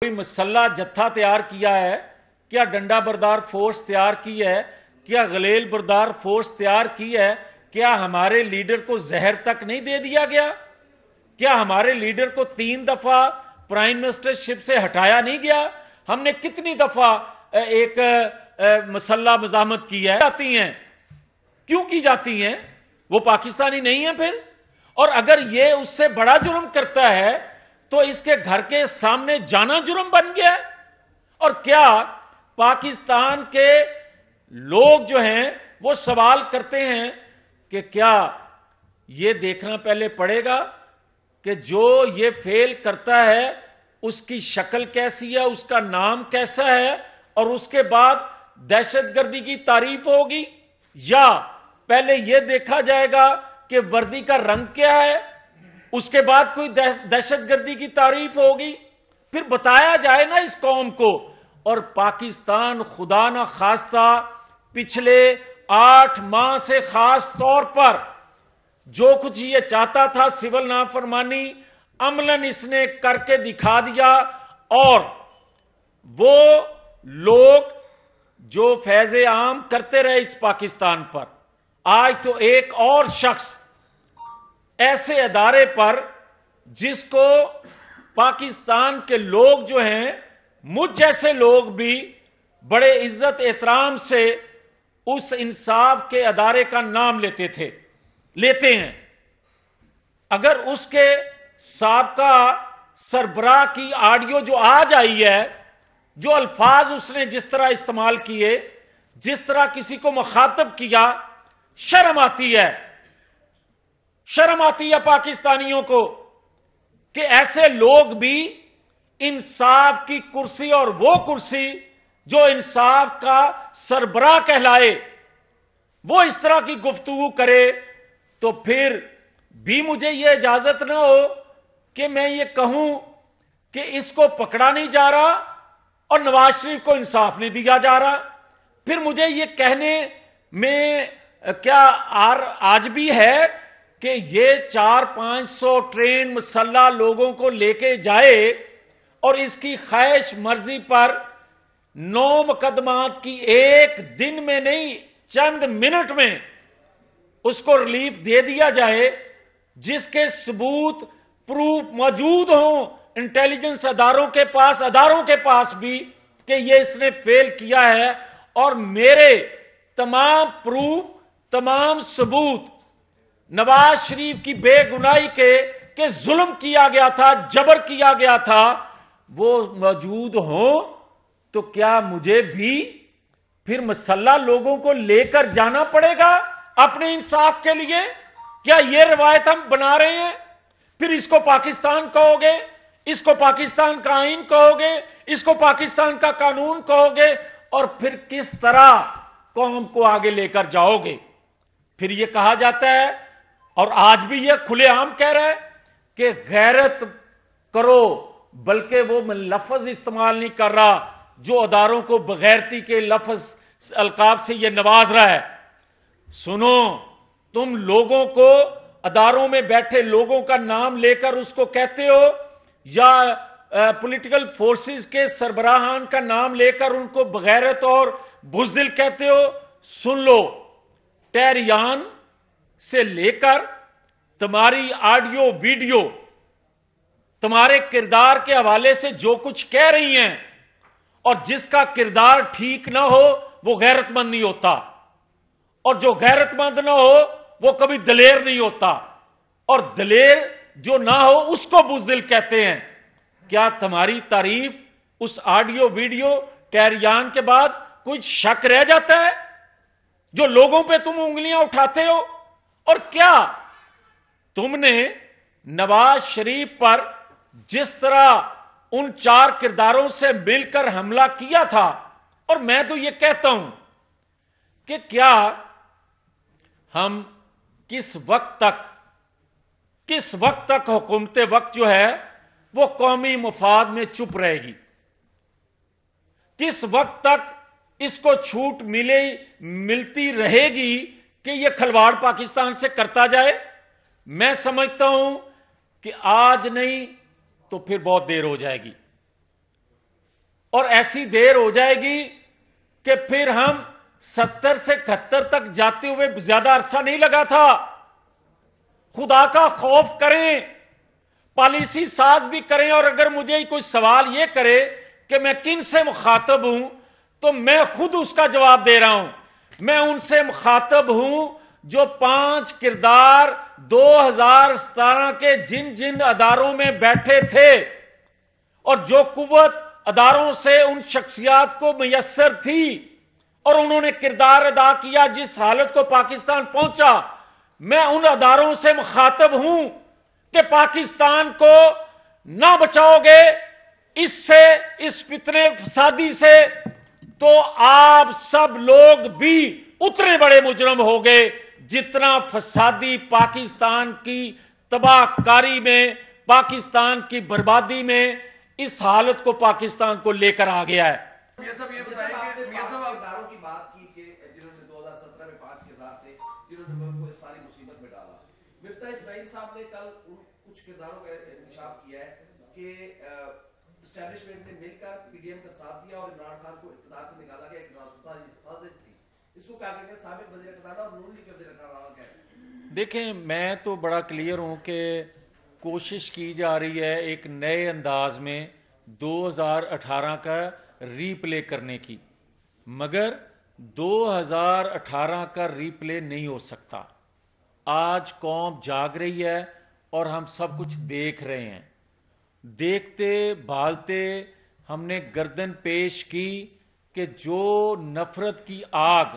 کوئی مسلح جتھا تیار کیا ہے، کیا ڈنڈا بردار فورس تیار کی ہے، کیا غلیل بردار فورس تیار کی ہے؟ کیا ہمارے لیڈر کو زہر تک نہیں دے دیا گیا؟ کیا ہمارے لیڈر کو 3 دفعہ پرائم منسٹر شپ سے ہٹایا نہیں گیا؟ ہم نے کتنی دفعہ ایک مسلح مزاحمت کی ہے؟ جاتی ہیں کیوں کی جاتی ہیں؟ وہ پاکستانی نہیں ہیں پھر؟ اور اگر یہ اس سے بڑا جرم کرتا ہے تو اس کے گھر کے سامنے جانا جرم بن گیا ہے۔ اور کیا پاکستان کے لوگ جو ہیں وہ سوال کرتے ہیں کہ کیا یہ دیکھنا پہلے پڑے گا کہ جو یہ فیل کرتا ہے اس کی شکل کیسی ہے، اس کا نام کیسا ہے، اور اس کے بعد دہشت گردی کی تعریف ہوگی، یا پہلے یہ دیکھا جائے گا کہ وردی کا رنگ کیا ہے، اس کے بعد کوئی دہشت گردی کی تعریف ہوگی؟ پھر بتایا جائے نا اس قوم کو۔ اور پاکستان خدا نہ خواستہ پچھلے 8 ماہ سے خاص طور پر جو کچھ یہ چاہتا تھا سول نافرمانی عملاً اس نے کر کے دکھا دیا، اور وہ لوگ جو فیض عام کرتے رہے اس پاکستان پر، آج تو ایک اور شخص ایسے ادارے پر جس کو پاکستان کے لوگ جو ہیں، مجھ جیسے لوگ بھی بڑے عزت احترام سے اس انصاف کے ادارے کا نام لیتے ہیں، اگر اس کے سابقہ سربراہ کی آڈیو جو آج آئی ہے، جو الفاظ اس نے جس طرح استعمال کیے، جس طرح کسی کو مخاطب کیا، شرم آتی ہے پاکستانیوں کو کہ ایسے لوگ بھی انصاف کی کرسی، اور وہ کرسی جو انصاف کا سربراہ کہلائے، وہ اس طرح کی گفتگو کرے، تو پھر بھی مجھے یہ اجازت نہ ہو کہ میں یہ کہوں کہ اس کو پکڑا نہیں جا رہا اور نواز شریف کو انصاف نہیں دیا جا رہا۔ پھر مجھے یہ کہنے میں کیا آج بھی ہے کہ یہ 400-500 ٹرین مسلح لوگوں کو لے کے جائے اور اس کی خواہش مرضی پر 9 مقدمات کی ایک دن میں نہیں چند منٹ میں اس کو ریلیف دے دیا جائے، جس کے ثبوت پروف موجود ہوں انٹیلیجنس اداروں کے پاس بھی کہ یہ اس نے فیل کیا ہے، اور میرے تمام پروف، تمام ثبوت نواز شریف کی بے گناہی کے ظلم کیا گیا تھا، جبر کیا گیا تھا، وہ موجود ہوں، تو کیا مجھے بھی پھر مسلح لوگوں کو لے کر جانا پڑے گا اپنے انصاف کے لیے؟ کیا یہ روایت ہم بنا رہے ہیں؟ پھر اس کو پاکستان کہو گے، اس کو پاکستان کا آئین کہو گے، اس کو پاکستان کا قانون کہو گے، اور پھر کس طرح قوم کو آگے لے کر جاؤ گے؟ پھر یہ کہا جاتا ہے، اور آج بھی یہ کھلے عام کہہ رہا ہے کہ غیرت کرو، بلکہ وہ لفظ استعمال نہیں کر رہا جو اداروں کو بغیرتی کے لفظ القاب سے یہ نواز رہا ہے۔ سنو، تم لوگوں کو، اداروں میں بیٹھے لوگوں کا نام لے کر اس کو کہتے ہو، یا پولیٹیکل فورسز کے سربراہان کا نام لے کر ان کو بغیرت اور بزدل کہتے ہو۔ سن لو، ٹیریان سے لے کر تمہاری آڈیو ویڈیو تمہارے کردار کے حوالے سے جو کچھ کہہ رہی ہیں، اور جس کا کردار ٹھیک نہ ہو وہ غیرت مند نہیں ہوتا، اور جو غیرت مند نہ ہو وہ کبھی دلیر نہیں ہوتا، اور دلیر جو نہ ہو اس کو بزدل کہتے ہیں۔ کیا تمہاری تعریف اس آڈیو ویڈیو ٹیریان کے بعد کچھ شک رہ جاتا ہے جو لوگوں پہ تم انگلیاں اٹھاتے ہو؟ اور کیا تم نے نواز شریف پر جس طرح ان 4 کرداروں سے مل کر حملہ کیا تھا، اور میں تو یہ کہتا ہوں کہ کیا ہم کس وقت تک حکومت وقت جو ہے وہ قومی مفاد میں چپ رہے گی؟ کس وقت تک اس کو چھوٹ ملتی رہے گی کہ یہ کھلواڑ پاکستان سے کرتا جائے؟ میں سمجھتا ہوں کہ آج نہیں تو پھر بہت دیر ہو جائے گی۔ اور ایسی دیر ہو جائے گی کہ پھر ہم 70 سے 71 تک جاتے ہوئے زیادہ عرصہ نہیں لگا تھا. خدا کا خوف کریں, پالیسی ساز بھی کریں. اور اگر مجھے کوئی سوال یہ کرے کہ میں کن سے مخاطب ہوں, تو میں خود اس کا جواب دے رہا ہوں. میں ان سے مخاطب ہوں جو 5 کردار 2017 کے جن جن اداروں میں بیٹھے تھے اور جو قوت اداروں سے ان شخصیات کو میسر تھی اور انہوں نے کردار ادا کیا جس حالت کو پاکستان پہنچا. میں ان اداروں سے مخاطب ہوں کہ پاکستان کو نہ بچاؤ گے اس سے, اس فتنے فسادی سے, تو آپ سب لوگ بھی اتنے بڑے مجرم ہو گئے جتنا فسادی پاکستان کی تباہ کاری میں, پاکستان کی بربادی میں اس حالت کو پاکستان کو لے کر آ گیا ہے. اداروں کی بات کی کہ جنہوں نے 2017 میں 5 کردار تھے جنہوں نے ملک کو اس ساری مصیبت میں ڈالا. مفتاح اسماعیل صاحب نے کل کچھ کرداروں کا انکشاف کیا ہے کہ اسٹیبلشمنٹ نے مل کر پی ڈی ایم کا ساتھ دیا اور عمران خان کو اقتدار سے نکالا گیا. ایک سازش تھی. اس کو کیا کہیں گے سابق وزیر خزانہ اور نون لیگ کے وزیر خزانہ کیا ہے؟ دیکھیں, میں تو بڑا کلیئر ہوں کہ کوشش کی جا رہی ہے ایک نئے انداز میں 2018 کا ری پلے کرنے کی, مگر 2018 کا ری پلے نہیں ہو سکتا. آج قوم جاگ رہی ہے اور ہم سب کچھ دیکھ رہے ہیں. دیکھتے بھالتے ہم نے گردن پیش کی کہ جو نفرت کی آگ,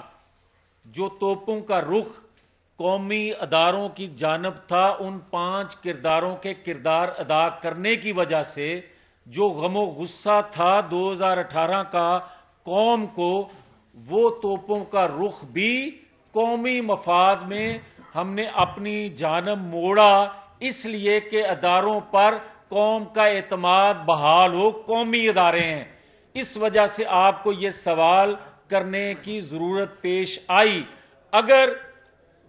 جو توپوں کا رخ قومی اداروں کی جانب تھا, ان 5 کرداروں کے کردار ادا کرنے کی وجہ سے جو غم و غصہ تھا 2018 کا قوم کو, وہ توپوں کا رخ بھی قومی مفاد میں ہم نے اپنی جانب موڑا, اس لیے کہ اداروں پر قوم کا اعتماد بحال ہو. قومی ادارے ہیں, اس وجہ سے آپ کو یہ سوال کرنے کی ضرورت پیش آئی. اگر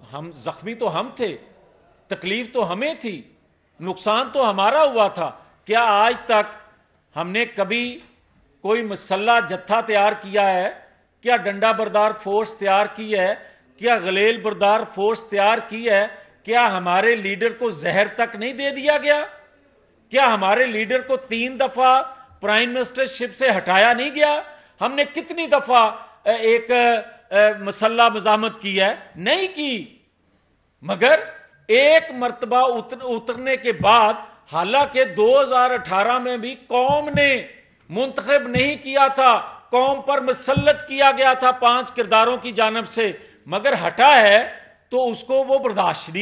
ہم زخمی تو ہم تھے, تکلیف تو ہمیں تھی, نقصان تو ہمارا ہوا تھا. کیا آج تک ہم نے کبھی کوئی مسلح جتھا تیار کیا ہے؟ کیا ڈنڈا بردار فورس تیار کی ہے؟ کیا غلیل بردار فورس تیار کی ہے؟ کیا ہمارے لیڈر کو زہر تک نہیں دے دیا گیا؟ کیا ہمارے لیڈر کو 3 دفعہ پرائم منسٹر شپ سے ہٹایا نہیں گیا؟ ہم نے کتنی دفعہ ایک مسلح مزاحمت کی ہے؟ نہیں کی. مگر ایک مرتبہ اترنے کے بعد, حالانکہ 2018 میں بھی قوم نے منتخب نہیں کیا تھا, قوم پر مسلط کیا گیا تھا 5 کرداروں کی جانب سے, مگر ہٹا ہے تو اس کو وہ برداشت نہیں